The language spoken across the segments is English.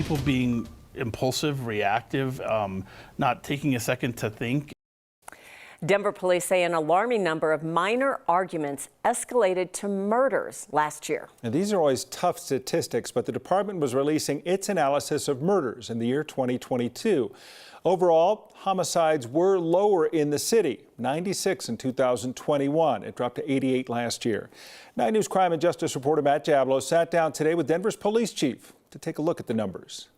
People being impulsive, reactive, not taking a second to think. Denver police say an alarming number of minor arguments escalated to murders last year. And these are always tough statistics, but the department was releasing its analysis of murders in the year 2022. Overall, homicides were lower in the city, 96 in 2021. It dropped to 88 last year. 9 News crime and justice reporter Matt Jablow sat down today with Denver's police chief to take a look at the numbers.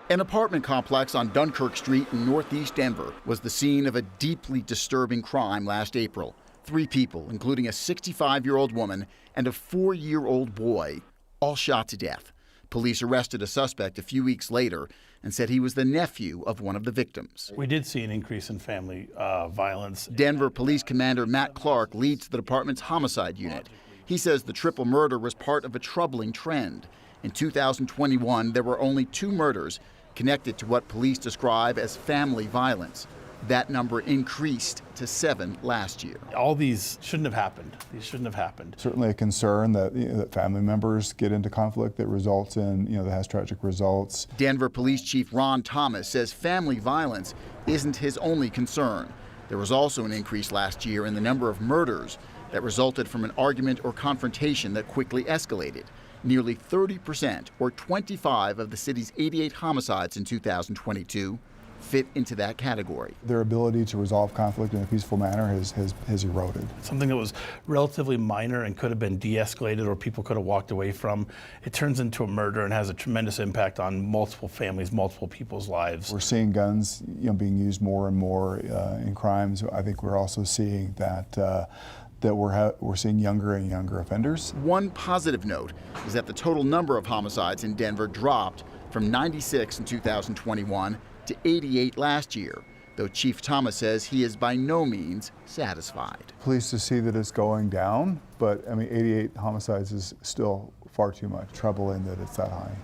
An apartment complex on Dunkirk Street in northeast Denver was the scene of a deeply disturbing crime last April. 3 people, including a 65-year-old woman and a 4-year-old boy, all shot to death. Police arrested a suspect a few weeks later and said he was the nephew of one of the victims. We did see an increase in family violence. Denver Police Commander Matt Clark leads the department's homicide unit. He says the triple murder was part of a troubling trend. In 2021, there were only 2 murders connected to what police describe as family violence. That number increased to 7 last year. All these shouldn't have happened. These shouldn't have happened. Certainly a concern that, that family members get into conflict that results in, that has tragic results. Denver Police Chief Ron Thomas says family violence isn't his only concern. There was also an increase last year in the number of murders that resulted from an argument or confrontation that quickly escalated. Nearly 30%, or 25 of the city's 88 homicides in 2022, fit into that category. Their ability to resolve conflict in a peaceful manner has eroded. Something that was relatively minor and could have been de-escalated or people could have walked away from, it turns into a murder and has a tremendous impact on multiple families, multiple people's lives. We're seeing guns being used more and more in crimes. I think we're also seeing that we're seeing younger and younger offenders. One positive note is that the total number of homicides in Denver dropped from 96 in 2021 to 88 last year, though Chief Thomas says he is by no means satisfied. Pleased to see that it's going down, but 88 homicides is still far too much. Troubling that it's that high.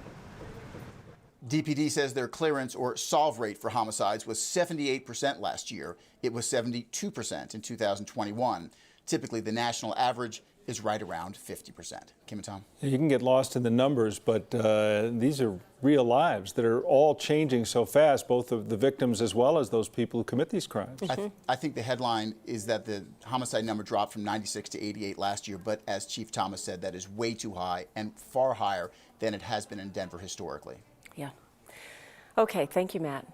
DPD says their clearance or solve rate for homicides was 78% last year. It was 72% in 2021. Typically, the national average is right around 50%. Kim and Tom? You can get lost in the numbers, but these are real lives that are all changing so fast, both of the victims as well as those people who commit these crimes. I think the headline is that the homicide number dropped from 96 to 88 last year, but as Chief Thomas said, that is way too high and far higher than it has been in Denver historically. Yeah. Okay, thank you, Matt.